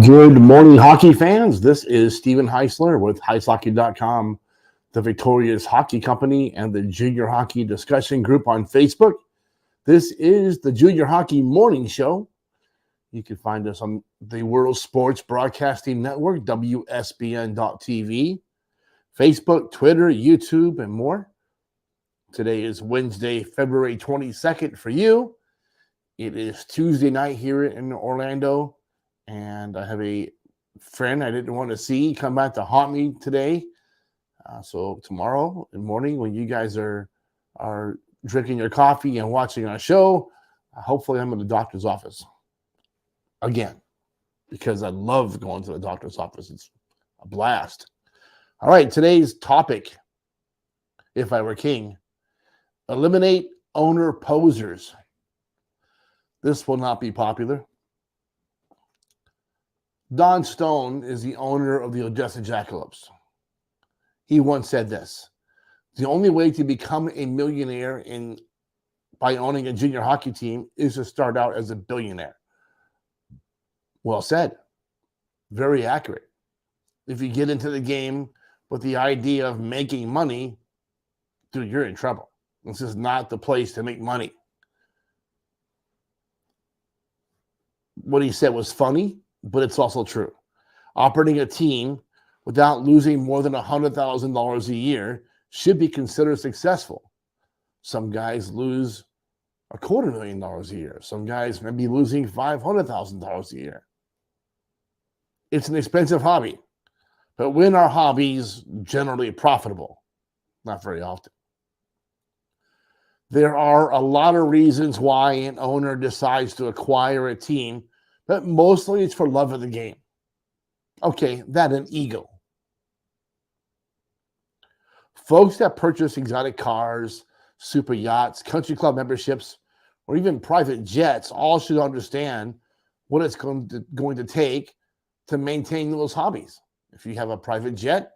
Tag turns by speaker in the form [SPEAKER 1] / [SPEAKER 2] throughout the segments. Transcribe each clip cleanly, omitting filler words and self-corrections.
[SPEAKER 1] Good morning, hockey fans. This is Steven Heisler with HeisHockey.com, the Victorious Hockey Company, and the Junior Hockey Discussion Group on Facebook. This is the Junior Hockey Morning Show. You can find us on the World Sports Broadcasting Network, WSBN.TV, Facebook, Twitter, YouTube, and more. Today is Wednesday, February 22nd for you. It is Tuesday night here in Orlando. And I have a friend I didn't want to see come back to haunt me today. So tomorrow morning, when you guys are drinking your coffee and watching our show, hopefully I'm in the doctor's office again, because I love going to the doctor's office. It's a blast. All right, today's topic, if I were king, eliminate owner posers. This will not be popular. Don Stone is the owner of the Odessa Jackalopes. He once said this: the only way to become a millionaire by owning a junior hockey team is to start out as a billionaire. Well said. Very accurate. If you get into the game with the idea of making money, dude, you're in trouble. This is not the place to make money. What he said was funny, but it's also true. Operating a team without losing more than $100,000 a year should be considered successful. Some guys lose $250,000 a year. Some guys may be losing $500,000 a year. It's an expensive hobby, but when are hobbies generally profitable? Not very often. There are a lot of reasons why an owner decides to acquire a team, but mostly it's for love of the game. Okay, that and ego. Folks that purchase exotic cars, super yachts, country club memberships, or even private jets all should understand what it's going to take to maintain those hobbies. If you have a private jet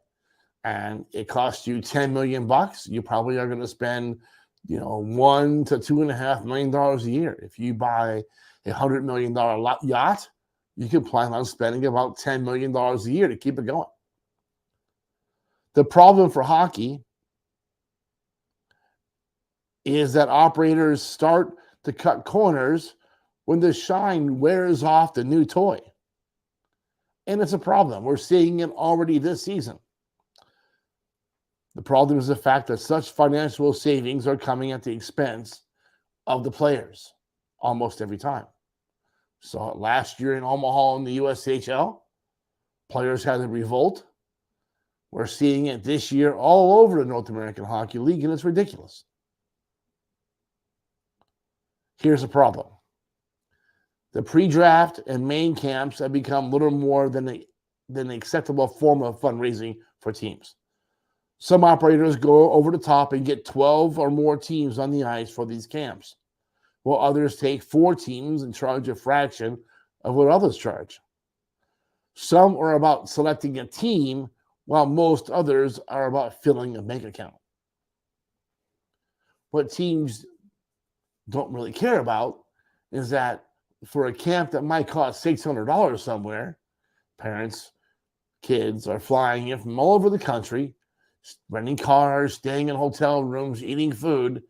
[SPEAKER 1] and it costs you $10 million, you probably are going to spend $1 to $2.5 million a year. If you buy $100 million yacht, you can plan on spending about $10 million a year to keep it going. The problem for hockey is that operators start to cut corners when the shine wears off the new toy. And it's a problem. We're seeing it already this season. The problem is the fact that such financial savings are coming at the expense of the players almost every time. So last year in Omaha in the USHL, players had a revolt. We're seeing it this year all over the North American Hockey League, and it's ridiculous. Here's the problem. The pre-draft and main camps have become little more than an acceptable form of fundraising for teams. Some operators go over the top and get 12 or more teams on the ice for these camps, while others take 4 teams and charge a fraction of what others charge. Some are about selecting a team, while most others are about filling a bank account. What teams don't really care about is that for a camp that might cost $600 somewhere, parents, kids are flying in from all over the country, renting cars, staying in hotel rooms, eating food,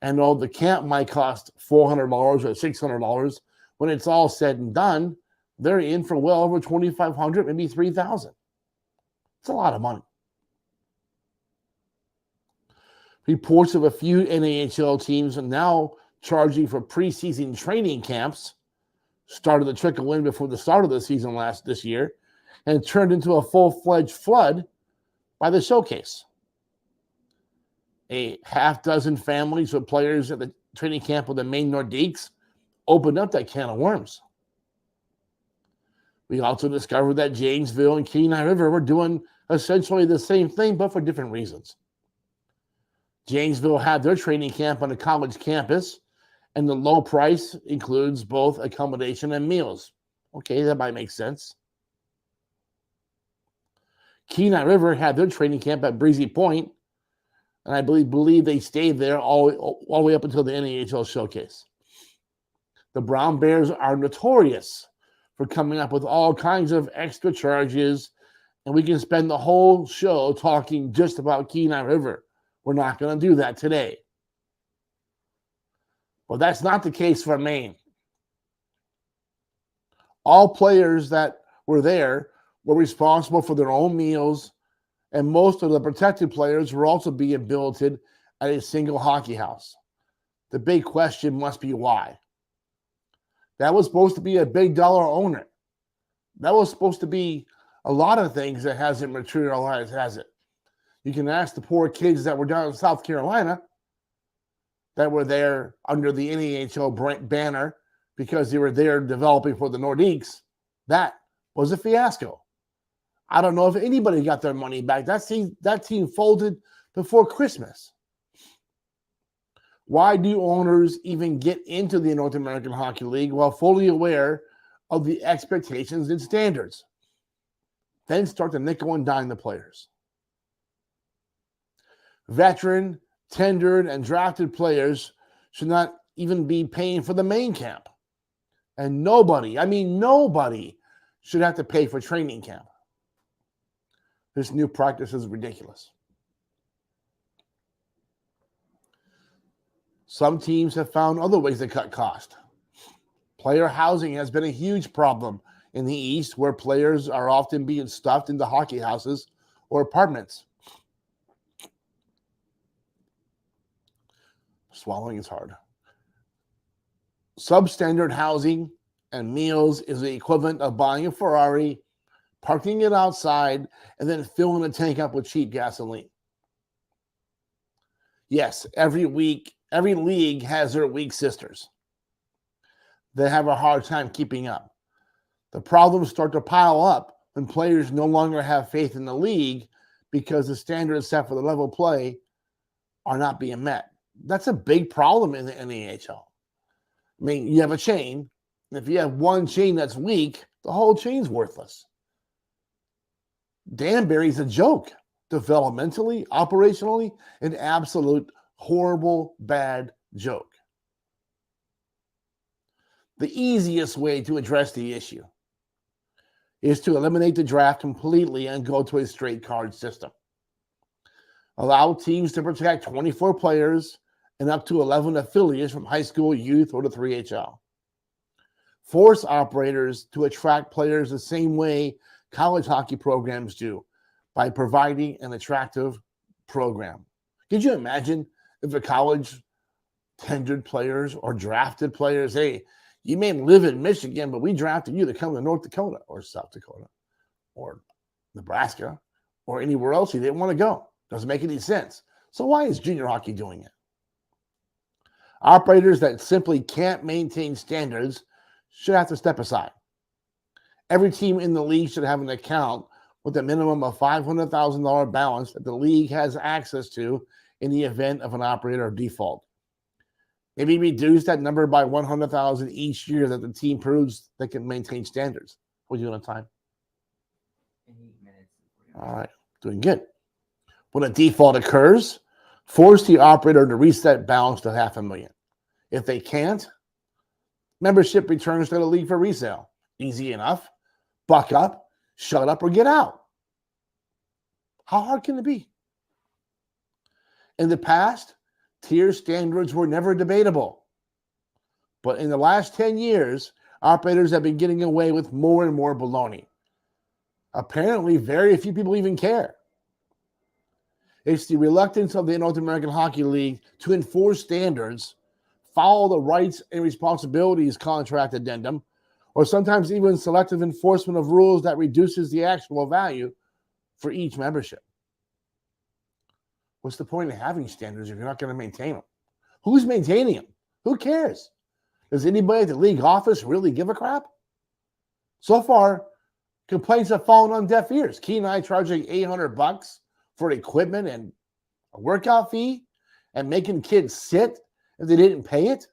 [SPEAKER 1] and all the camp might cost $400 or $600. When it's all said and done, they're in for well over $2,500, maybe $3,000. It's a lot of money. Reports of a few NAHL teams are now charging for preseason training camps started to trickle in before the start of the season this year and turned into a full-fledged flood by the showcase. A half dozen families with players at the training camp with the Maine Nordiques opened up that can of worms. We also discovered that Janesville and Kenai River were doing essentially the same thing, but for different reasons. Janesville had their training camp on a college campus, and the low price includes both accommodation and meals. Okay, that might make sense. Kenai River had their training camp at Breezy Point, and I believe they stayed there all the way up until the NAHL showcase. The Brown Bears are notorious for coming up with all kinds of extra charges, and we can spend the whole show talking just about Kenai River. We're not going to do that today. But that's not the case for Maine. All players that were there were responsible for their own meals, and most of the protected players were also being billeted at a single hockey house. The big question must be why. That was supposed to be a big dollar owner. That was supposed to be a lot of things that hasn't materialized, has it? You can ask the poor kids that were down in South Carolina that were there under the NAHL banner because they were there developing for the Nordiques. That was a fiasco. I don't know if anybody got their money back. That team folded before Christmas. Why do owners even get into the North American Hockey League while fully aware of the expectations and standards? Then start to nickel and dime the players. Veteran, tendered, and drafted players should not even be paying for the main camp. And nobody should have to pay for training camp. This new practice is ridiculous. Some teams have found other ways to cut cost. Player housing has been a huge problem in the East, where players are often being stuffed into hockey houses or apartments. Swallowing is hard. Substandard housing and meals is the equivalent of buying a Ferrari, parking it outside, and then filling the tank up with cheap gasoline. Yes, every league has their weak sisters. They have a hard time keeping up. The problems start to pile up when players no longer have faith in the league because the standards set for the level play are not being met. That's a big problem in the NHL. I mean, you have a chain. If you have one chain that's weak, the whole chain's worthless. Danbury's a joke, developmentally, operationally, an absolute horrible, bad joke. The easiest way to address the issue is to eliminate the draft completely and go to a straight card system. Allow teams to protect 24 players and up to 11 affiliates from high school, youth, or the 3HL. Force operators to attract players the same way college hockey programs do, by providing an attractive program. Could you imagine if a college tendered players or drafted players, hey, you may live in Michigan, but we drafted you to come to North Dakota or South Dakota or Nebraska or anywhere else you didn't want to go? Doesn't make any sense. So why is junior hockey doing it? Operators that simply can't maintain standards should have to step aside. Every team in the league should have an account with a minimum of $500,000 balance that the league has access to in the event of an operator default. Maybe reduce that number by $100,000 each year that the team proves they can maintain standards. What are you doing on time?
[SPEAKER 2] 8 minutes.
[SPEAKER 1] All right, doing good. When a default occurs, force the operator to reset balance to $500,000. If they can't, membership returns to the league for resale. Easy enough. Buck up, shut up, or get out. How hard can it be? In the past, tier standards were never debatable. But in the last 10 years, operators have been getting away with more and more baloney. Apparently, very few people even care. It's the reluctance of the North American Hockey League to enforce standards, follow the rights and responsibilities contract addendum, or sometimes even selective enforcement of rules that reduces the actual value for each membership. What's the point of having standards if you're not going to maintain them? Who's maintaining them? Who cares? Does anybody at the league office really give a crap? So far, complaints have fallen on deaf ears. Kenai charging $800 for equipment and a workout fee and making kids sit if they didn't pay it.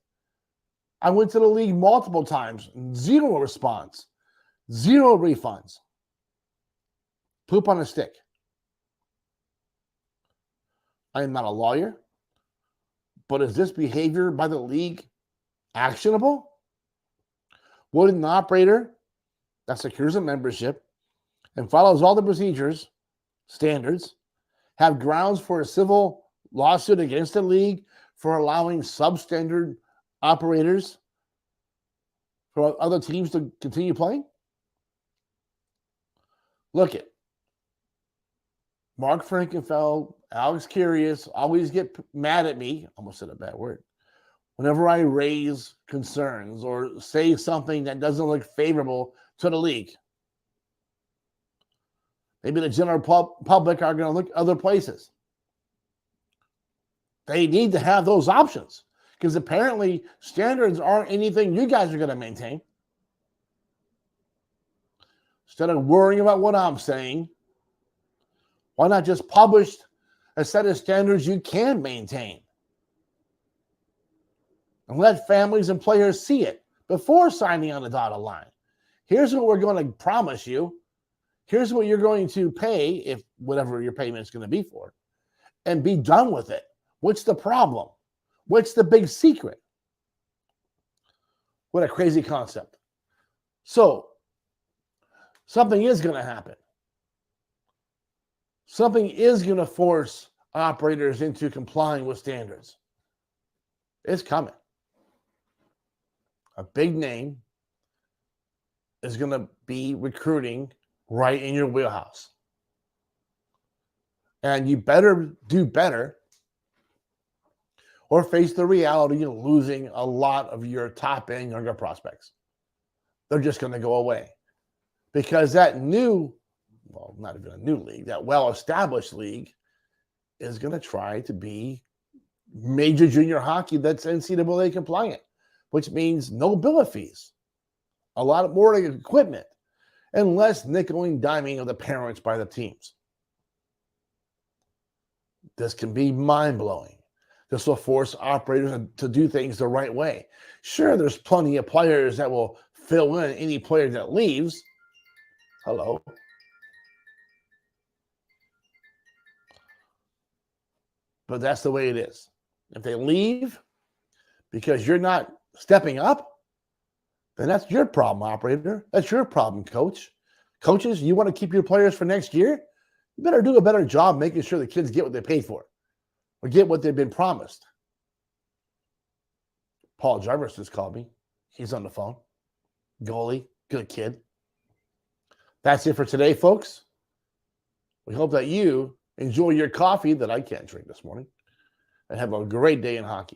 [SPEAKER 1] I went to the league multiple times. Zero response. Zero refunds. Poop on a stick. I am not a lawyer, but is this behavior by the league actionable? Would an operator that secures a membership and follows all the procedures, standards, have grounds for a civil lawsuit against the league for allowing substandard operators for other teams to continue playing? Look at Mark Frankenfeld, Alex Curious always get mad at me. Almost said a bad word. Whenever I raise concerns or say something that doesn't look favorable to the league, maybe the general public are going to look other places. They need to have those options because apparently standards aren't anything you guys are going to maintain. Instead of worrying about what I'm saying, why not just publish a set of standards you can maintain? And let families and players see it before signing on the dotted line. Here's what we're going to promise you. Here's what you're going to pay, if whatever your payment is going to be for, and be done with it. What's the problem? What's the big secret? What a crazy concept. So, something is going to happen. Something is going to force operators into complying with standards. It's coming. A big name is going to be recruiting right in your wheelhouse. And you better do better or face the reality of losing a lot of your top-end younger prospects. They're just going to go away. Because that new, well, not even a new league, that well-established league is going to try to be major junior hockey that's NCAA compliant, which means no billet fees, a lot more equipment, and less nickel and diming of the parents by the teams. This can be mind-blowing. This will force operators to do things the right way. Sure, there's plenty of players that will fill in any player that leaves. Hello. But that's the way it is. If they leave because you're not stepping up, then that's your problem, operator. That's your problem, coach. Coaches, you want to keep your players for next year? You better do a better job making sure the kids get what they paid for or get what they've been promised. Paul Jarvis just called me. He's on the phone. Goalie, good kid. That's it for today, folks. We hope that you enjoy your coffee that I can't drink this morning and have a great day in hockey.